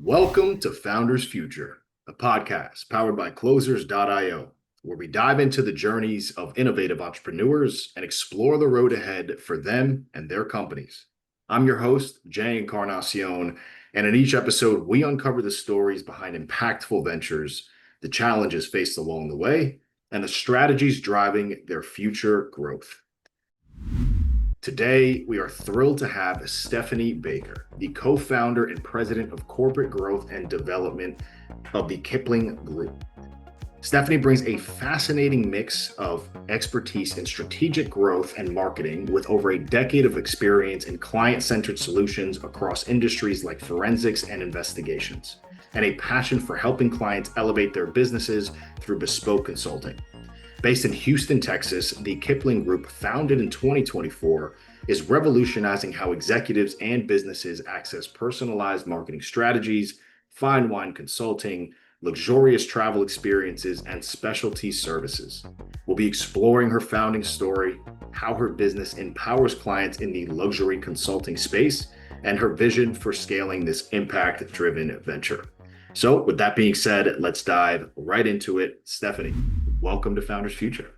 Welcome to Founders Future, a podcast powered by Closers.io, where we dive into the journeys of innovative entrepreneurs and explore the road ahead for them and their companies. I'm your host, Jay Encarnacion, and in each episode, we uncover the stories behind impactful ventures, the challenges faced along the way, and the strategies driving their future growth. Today, we are thrilled to have Stephanie Baker, the co-founder and president of corporate growth and development of the Kipling Group. Stephanie brings a fascinating mix of expertise in strategic growth and marketing with over a decade of experience in client-centered solutions across industries like forensics and investigations, and a passion for helping clients elevate their businesses through bespoke consulting. Based in Houston, Texas, the Kipling Group, founded in 2024, is revolutionizing how executives and businesses access personalized marketing strategies, fine wine consulting, luxurious travel experiences, and specialty services. We'll be exploring her founding story, how her business empowers clients in the luxury consulting space, and her vision for scaling this impact-driven venture. So with that being said, let's dive right into it. Stephanie, welcome to Founders Future.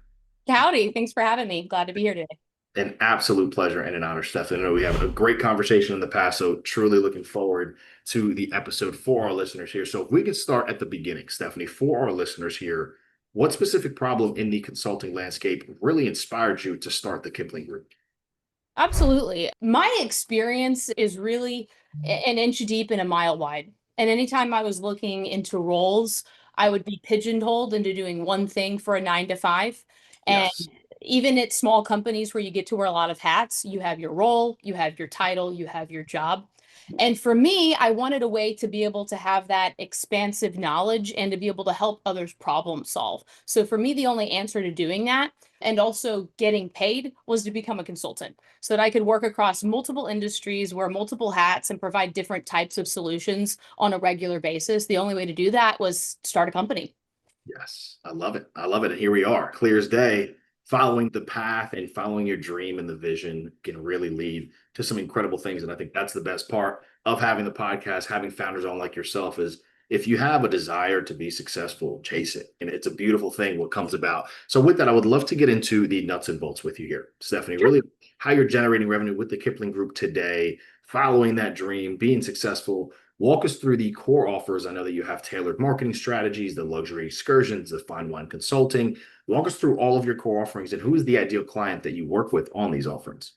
Howdy, thanks for having me. Glad to be here today. An absolute pleasure and an honor, Stephanie. I know we have a great conversation in the past, so truly looking forward to the episode for our listeners here. So if we could start at the beginning, Stephanie, for our listeners here, what specific problem in the consulting landscape really inspired you to start the Kipling Group? Absolutely. My experience is really an inch deep and a mile wide. And anytime I was looking into roles, I would be pigeonholed into doing one thing for a 9 to 5. And Yes. even at small companies where you get to wear a lot of hats, you have your role, you have your title, you have your job. And for me, I wanted a way to be able to have that expansive knowledge and to be able to help others problem solve. So for me, the only answer to doing that and also getting paid was to become a consultant so that I could work across multiple industries, wear multiple hats, and provide different types of solutions on a regular basis. The only way to do that was start a company. Yes, I love it. I love it. And here we are, clear as day. Following the path and following your dream and the vision can really lead to some incredible things. And I think that's the best part of having the podcast, having founders on like yourself, is if you have a desire to be successful, chase it. And it's a beautiful thing what comes about. So with that, I would love to get into the nuts and bolts with you here, Stephanie, Sure. really how you're generating revenue with the Kipling Group today, following that dream, being successful. Walk us through the core offers. I know that you have tailored marketing strategies, the luxury excursions, the fine wine consulting. Walk us through all of your core offerings and who is the ideal client that you work with on these offerings?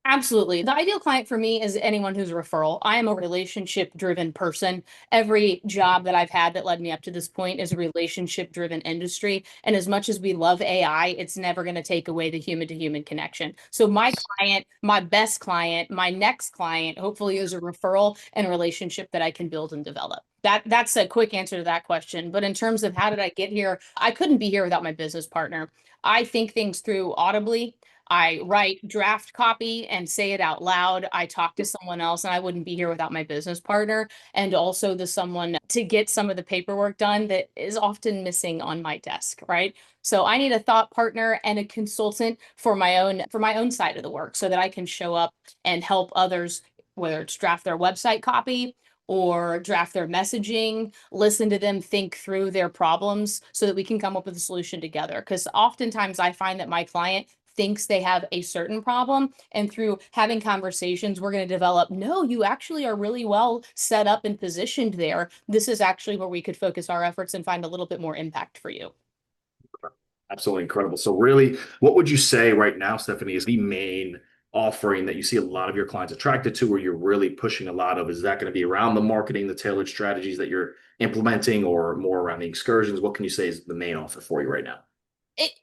Absolutely. The ideal client for me is anyone who's a referral. I am a relationship driven person. Every job that I've had that led me up to this point is a relationship driven industry. And as much as we love AI, it's never going to take away the human to human connection. So my client, my best client, my next client, hopefully is a referral and a relationship that I can build and develop. That's a quick answer to that question. But in terms of how did I get here, I couldn't be here without my business partner. I think things through audibly. I write draft copy and say it out loud. I talk to someone else, and I wouldn't be here without my business partner and also the someone to get some of the paperwork done that is often missing on my desk, right? So I need a thought partner and a consultant for my own side of the work so that I can show up and help others, whether it's draft their website copy or draft their messaging, listen to them think through their problems so that we can come up with a solution together. Because oftentimes I find that my client thinks they have a certain problem, and through having conversations, we're going to develop, no, you actually are really well set up and positioned there. This is actually where we could focus our efforts and find a little bit more impact for you. Absolutely incredible. So really, what would you say right now, Stephanie, is the main offering that you see a lot of your clients attracted to, where you're really pushing a lot of? Is that going to be around the marketing, the tailored strategies that you're implementing, or more around the excursions? What can you say is the main offer for you right now?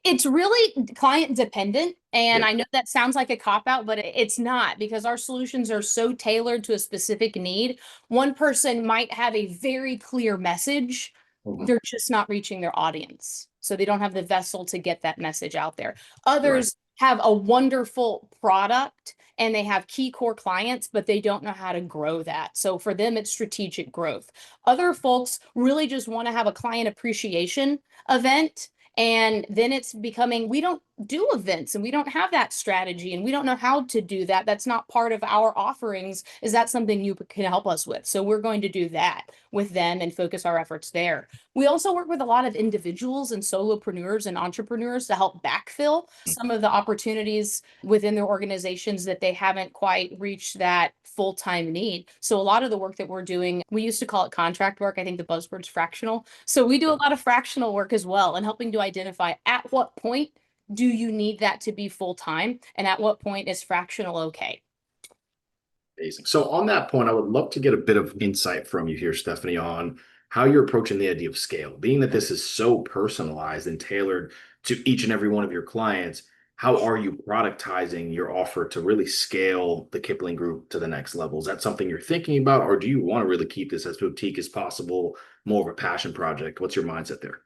It's really client dependent. And Yeah. I know that sounds like a cop out, but it's not, because our solutions are so tailored to a specific need. One person might have a very clear message. Mhm. They're just not reaching their audience. So they don't have the vessel to get that message out there. Right. Others have a wonderful product and they have key core clients, but they don't know how to grow that. So for them, it's strategic growth. Other folks really just want to have a client appreciation event. And then it's becoming, we don't do events and we don't have that strategy and we don't know how to do that. That's not part of our offerings. Is that something you can help us with? So we're going to do that with them and focus our efforts there. We also work with a lot of individuals and solopreneurs and entrepreneurs to help backfill some of the opportunities within their organizations that they haven't quite reached that full-time need. So a lot of the work that we're doing, we used to call it contract work. I think the buzzword's fractional. So we do a lot of fractional work as well and helping to identify at what point do you need that to be full-time and at what point is fractional okay? Amazing. So on that point, I would love to get a bit of insight from you here, Stephanie, on how you're approaching the idea of scale. Being that this is so personalized and tailored to each and every one of your clients, how are you productizing your offer to really scale the Kipling Group to the next level? Is that something you're thinking about, or do you want to really keep this as boutique as possible, more of a passion project? What's your mindset there?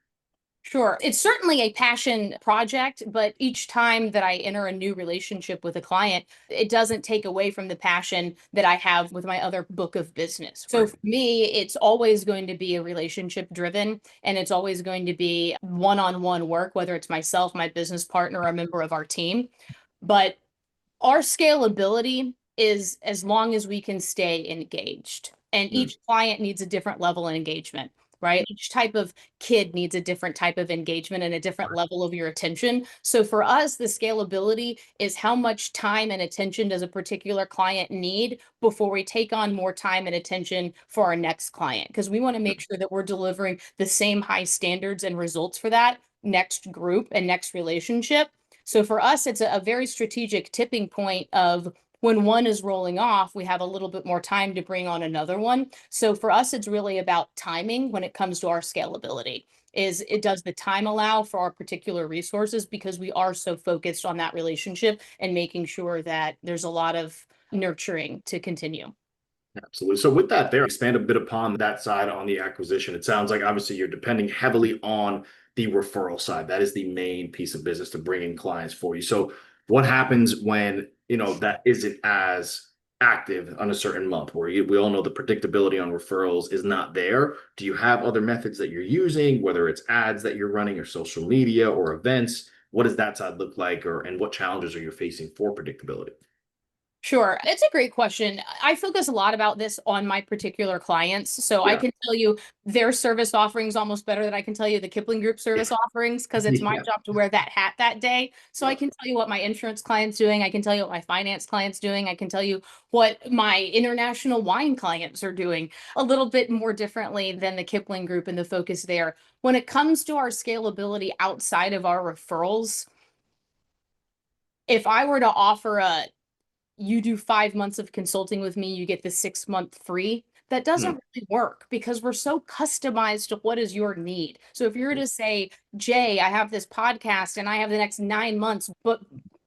Sure. It's certainly a passion project, but each time that I enter a new relationship with a client, it doesn't take away from the passion that I have with my other book of business. So Right. for me, it's always going to be a relationship driven and it's always going to be one-on-one work, whether it's myself, my business partner, or a member of our team. But our scalability is as long as we can stay engaged. And Mm, each client needs a different level of engagement, right? Each type of kid needs a different type of engagement and a different right. level of your attention. So for us, the scalability is how much time and attention does a particular client need before we take on more time and attention for our next client? Because we want to make sure that we're delivering the same high standards and results for that next group and next relationship. So for us, it's a very strategic tipping point of when one is rolling off, we have a little bit more time to bring on another one. So for us, it's really about timing when it comes to our scalability. Is it does the time allow for our particular resources because we are so focused on that relationship and making sure that there's a lot of nurturing to continue. Absolutely. So with that there, expand a bit upon that side on the acquisition. It sounds like obviously you're depending heavily on the referral side. That is the main piece of business to bring in clients for you. So what happens when, that isn't as active on a certain month where we all know the predictability on referrals is not there? Do you have other methods that you're using, whether it's ads that you're running or social media or events? What does that side look like, and what challenges are you facing for predictability? Sure. It's a great question. I focus a lot about this on my particular clients. So I Yeah. can tell you their service offerings almost better than I can tell you the Kipling Group service offerings because it's my Yeah. job to wear that hat that day. So I Yeah. can tell you what my insurance client's doing. I can tell you what my finance client's doing. I can tell you what my international wine clients are doing a little bit more differently than the Kipling Group and the focus there. When it comes to our scalability outside of our referrals, if I were to offer a you do 5 months of consulting with me, you get the 6 month free. That doesn't Hmm. really work because we're so customized to what is your need. So if you were to say, Jay, I have this podcast and I have the next 9 months, but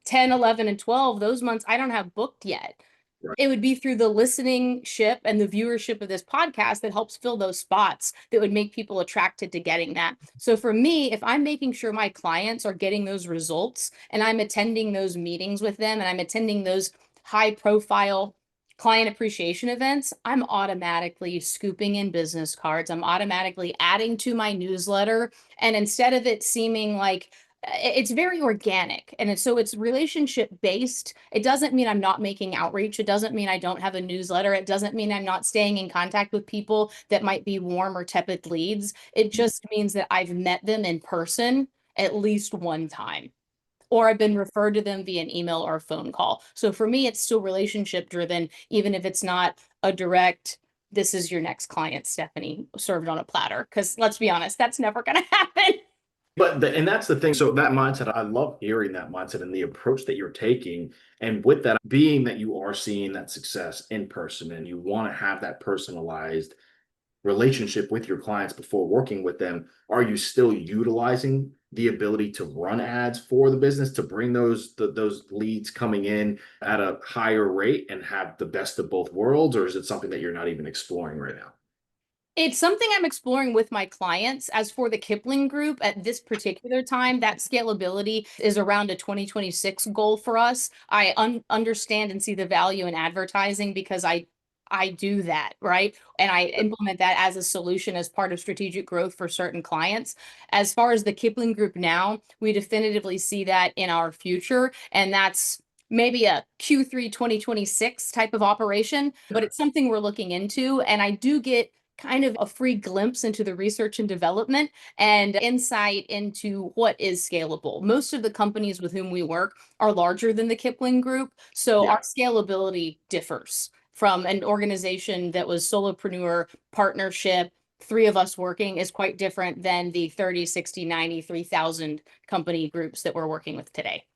10, 11, and 12, those months I don't have booked yet. Right. It would be through the listening ship and the viewership of this podcast that helps fill those spots that would make people attracted to getting that. So for me, if I'm making sure my clients are getting those results and I'm attending those meetings with them and I'm attending those high profile client appreciation events, I'm automatically scooping in business cards. I'm automatically adding to my newsletter. And instead of it seeming like it's very organic and it's relationship based. It doesn't mean I'm not making outreach. It doesn't mean I don't have a newsletter. It doesn't mean I'm not staying in contact with people that might be warm or tepid leads. It just means that I've met them in person at least one time or I've been referred to them via an email or a phone call. So for me, it's still relationship driven, even if it's not a direct, this is your next client, Stephanie, served on a platter. Because let's be honest, that's never going to happen. And that's the thing. So that mindset, I love hearing that mindset and the approach that you're taking. And with that, being that you are seeing that success in person and you want to have that personalized relationship with your clients before working with them, are you still utilizing the ability to run ads for the business to bring those leads coming in at a higher rate and have the best of both worlds, or is it something that you're not even exploring right now? It's something I'm exploring with my clients. As for the Kipling Group, at this particular time, that scalability is around a 2026 goal for us. I understand and see the value in advertising because I do that, right? And I implement that as a solution as part of strategic growth for certain clients. As far as the Kipling Group now, we definitively see that in our future. And that's maybe a Q3 2026 type of operation, but it's something we're looking into. And I do get kind of a free glimpse into the research and development and insight into what is scalable. Most of the companies with whom we work are larger than the Kipling Group, so our Yeah, scalability differs from an organization that was solopreneur partnership. Three of us working is quite different than the 30, 60, 90, 3,000 company groups that we're working with today.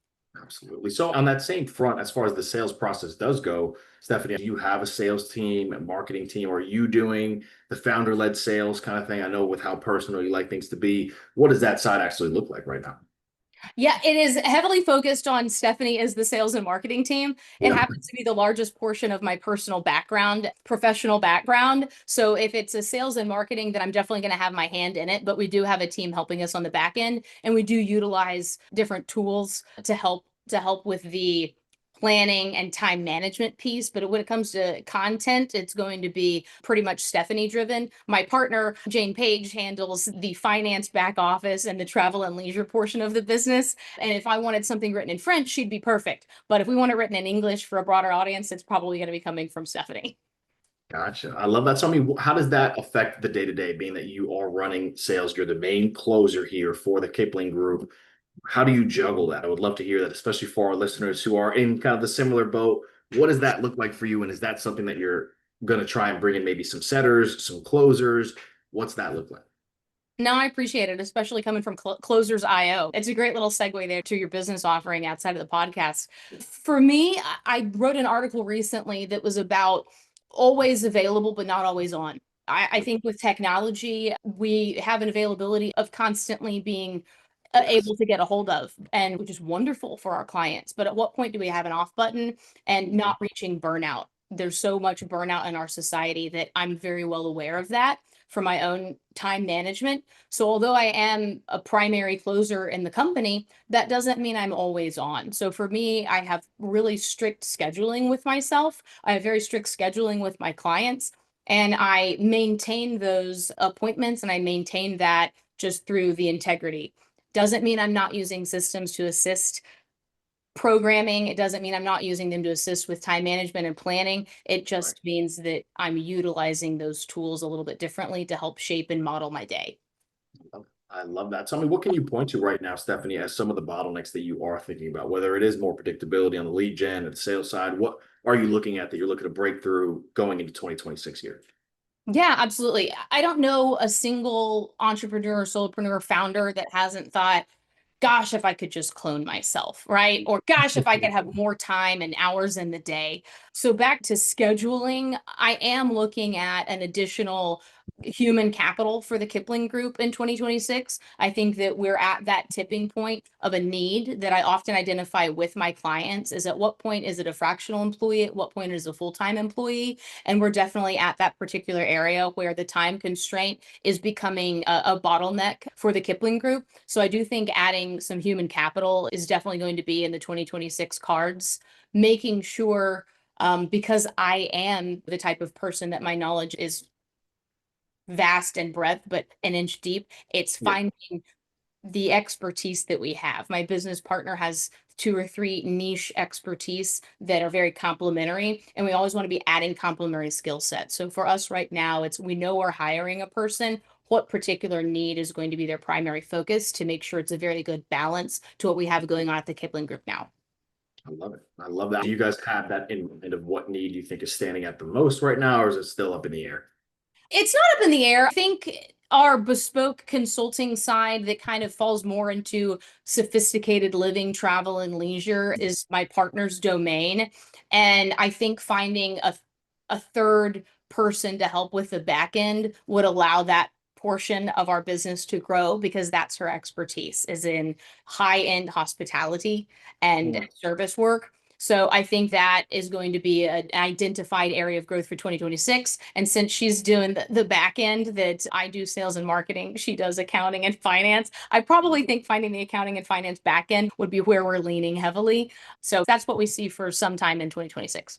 absolutely. So on that same front, as far as the sales process does go, Stephanie, do you have a sales team, a marketing team? Are you doing the founder-led sales kind of thing? I know with how personal you like things to be. What does that side actually look like right now? Yeah, it is heavily focused on Stephanie as the sales and marketing team. It Yeah. happens to be the largest portion of my personal background, professional background. So if it's a sales and marketing, then I'm definitely going to have my hand in it. But we do have a team helping us on the back end, and we do utilize different tools to help with the planning and time management piece. But when it comes to content, it's going to be pretty much Stephanie driven. My partner, Jane Page, handles the finance back office and the travel and leisure portion of the business. And if I wanted something written in French, she'd be perfect. But if we want it written in English for a broader audience, it's probably going to be coming from Stephanie. Gotcha. I love that. So, I mean, how does that affect the day to day, being that you are running sales? You're the main closer here for the Kipling Group. How do you juggle that? I would love to hear that, especially for our listeners who are in kind of the similar boat. What does that look like for you? And is that something that you're going to try and bring in maybe some setters, some closers? What's that look like? No, I appreciate it, especially coming from Closers IO. It's a great little segue there to your business offering outside of the podcast. For me, I wrote an article recently that was about always available, but not always on. I think with technology, we have an availability of constantly being Yes. able to get a hold of, and which is wonderful for our clients. But at what point do we have an off button and Mhm. not reaching burnout? There's so much burnout in our society that I'm very well aware of that for my own time management. So although I am a primary closer in the company, that doesn't mean I'm always on. So for me, I have really strict scheduling with myself. I have very strict scheduling with my clients, and I maintain those appointments and I maintain that just through the integrity. Doesn't mean I'm not using systems to assist programming. It doesn't mean I'm not using them to assist with time management and planning. It Right. just means that I'm utilizing those tools a little bit differently to help shape and model my day. I love that. Tell me, what can you point to right now, Stephanie, as some of the bottlenecks that you are thinking about, whether it is more predictability on the lead gen and the sales side? What are you looking at that you're looking to break through going into 2026 here? Yeah, absolutely. I don't know a single entrepreneur or solopreneur founder that hasn't thought, gosh, if I could just clone myself, right? Or gosh, if I could have more time and hours in the day. So back to scheduling, I am looking at an additional human capital for the Kipling Group in 2026. I think that we're at that tipping point of a need that I often identify with my clients is at what point is it a fractional employee? At what point is it a full-time employee? And we're definitely at that particular area where the time constraint is becoming a bottleneck for the Kipling Group. So I do think adding some human capital is definitely going to be in the 2026 cards, making sure because I am the type of person that my knowledge is vast and breadth, but an inch deep, it's Yeah. finding the expertise that we have. My business partner has two or three niche expertise that are very complementary, and we always want to be adding complementary skill sets. So for us right now, it's we know we're hiring a person. What particular need is going to be their primary focus to make sure it's a very good balance to what we have going on at the Kipling Group now. I love it. I love that. Do you guys have that in mind of what need you think is standing out the most right now, or is it still up in the air? It's not up in the air. I think our bespoke consulting side that kind of falls more into sophisticated living, travel, and leisure is my partner's domain. And I think finding a third person to help with the back end would allow that portion of our business to grow because that's her expertise is in high end hospitality and Mm. service work. So I think that is going to be an identified area of growth for 2026. And since she's doing the back end that I do sales and marketing, she does accounting and finance. I probably think finding the accounting and finance back end would be where we're leaning heavily. So that's what we see for some time in 2026.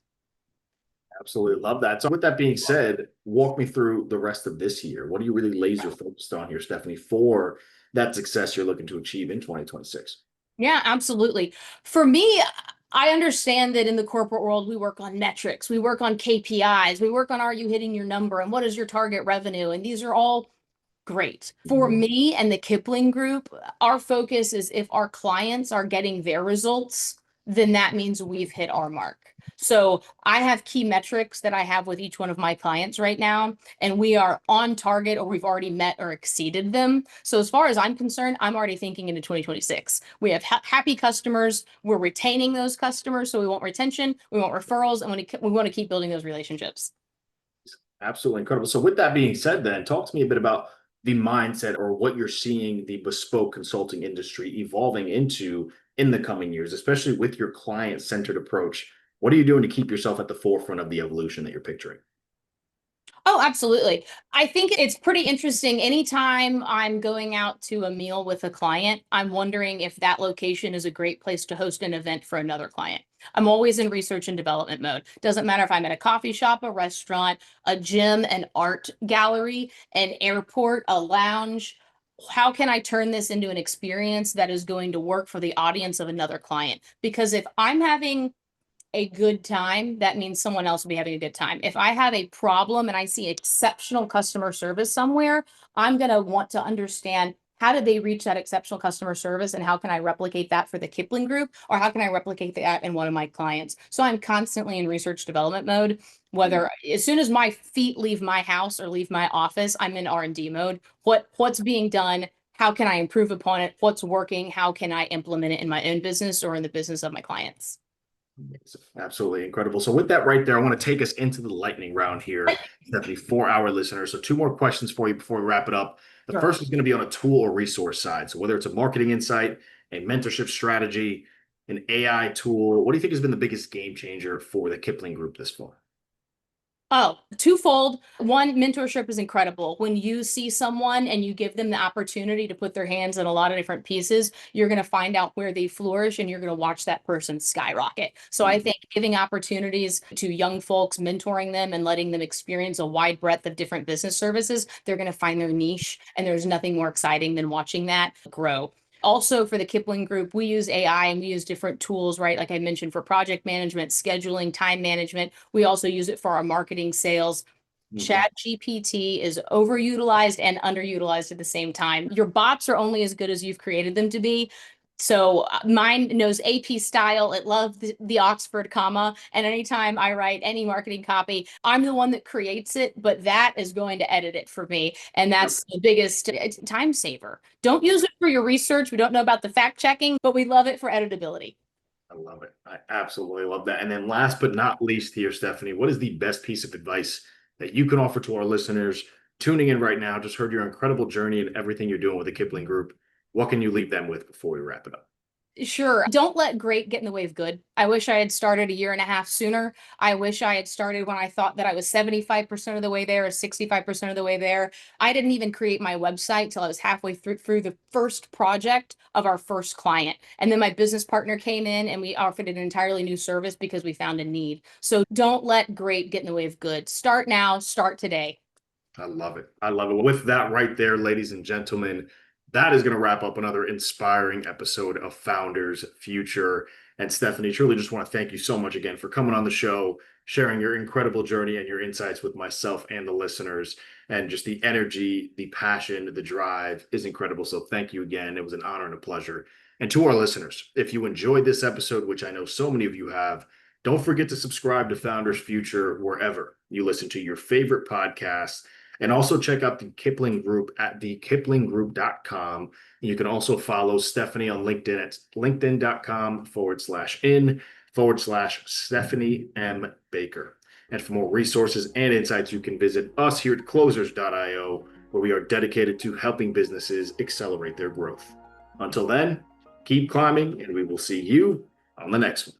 Absolutely love that. So, with that being said, walk me through the rest of this year. What are you really laser focused on here, Stephanie, for that success you're looking to achieve in 2026? Yeah, absolutely. For me, I understand that in the corporate world, we work on metrics, we work on KPIs, we work on are you hitting your number and what is your target revenue? And these are all great. For Mhm. me and the Kipling Group, our focus is if our clients are getting their results, then that means we've hit our mark. So I have key metrics that I have with each one of my clients right now, and we are on target or we've already met or exceeded them. So as far as I'm concerned, I'm already thinking into 2026. We have happy customers. We're retaining those customers. So we want retention, we want referrals, and we want to keep building those relationships. Absolutely incredible. So, with that being said, then talk to me a bit about the mindset or what you're seeing the bespoke consulting industry evolving into in the coming years, especially with your client centered approach. What are you doing to keep yourself at the forefront of the evolution that you're picturing? Oh, absolutely. I think it's pretty interesting. Anytime I'm going out to a meal with a client, I'm wondering if that location is a great place to host an event for another client. I'm always in research and development mode. Doesn't matter if I'm at a coffee shop, a restaurant, a gym, an art gallery, an airport, a lounge. How can I turn this into an experience that is going to work for the audience of another client? Because if I'm having a good time, that means someone else will be having a good time. If I have a problem and I see exceptional customer service somewhere, I'm going to want to understand how did they reach that exceptional customer service and how can I replicate that for the Kipling Group or how can I replicate that in one of my clients? So I'm constantly in research development mode. Whether as soon as my feet leave my house or leave my office, I'm in R&D mode. What's being done? How can I improve upon it? What's working? How can I implement it in my own business or in the business of my clients? It's absolutely incredible. So, with that right there, I want to take us into the lightning round here, Stephanie, for our listeners. So, two more questions for you before we wrap it up. The Sure. first is going to be on a tool or resource side. So, whether it's a marketing insight, a mentorship strategy, an AI tool, what do you think has been the biggest game changer for the Kipling Group this far? Oh, twofold. One, mentorship is incredible. When you see someone and you give them the opportunity to put their hands in a lot of different pieces, you're going to find out where they flourish and you're going to watch that person skyrocket. So I Mhm. think giving opportunities to young folks, mentoring them and letting them experience a wide breadth of different business services, they're going to find their niche. And there's nothing more exciting than watching that grow. Also, for the Kipling Group, we use AI and we use different tools, right? Like I mentioned, for project management, scheduling, time management. We also use it for our marketing, sales. Mhm. Chat GPT is overutilized and underutilized at the same time. Your bots are only as good as you've created them to be. So mine knows AP style. It loves the Oxford comma. And anytime I write any marketing copy, I'm the one that creates it, but that is going to edit it for me. And Yep. that's the biggest time saver. Don't use it for your research. We don't know about the fact checking, but we love it for editability. I love it. I absolutely love that. And then, last but not least, here, Stephanie, what is the best piece of advice that you can offer to our listeners tuning in right now? Just heard your incredible journey and everything you're doing with the Kipling Group. What can you leave them with before we wrap it up? Sure. Don't let great get in the way of good. I wish I had started a year and a half sooner. I wish I had started when I thought that I was 75% of the way there or 65% of the way there. I didn't even create my website till I was halfway through the first project of our first client. And then my business partner came in and we offered an entirely new service because we found a need. So don't let great get in the way of good. Start now, start today. I love it. I love it. With that right there, ladies and gentlemen, that is going to wrap up another inspiring episode of Founders Future. And Stephanie, truly just want to thank you so much again for coming on the show, sharing your incredible journey and your insights with myself and the listeners. And just the energy, the passion, the drive is incredible. So thank you again. It was an honor and a pleasure. And to our listeners, if you enjoyed this episode, which I know so many of you have, don't forget to subscribe to Founders Future wherever you listen to your favorite podcasts, and also check out the Kipling Group at thekiplinggroup.com. You can also follow Stephanie on LinkedIn at linkedin.com/in/Stephanie M. Baker. And for more resources and insights, you can visit us here at closers.io, where we are dedicated to helping businesses accelerate their growth. Until then, keep climbing, and we will see you on the next one.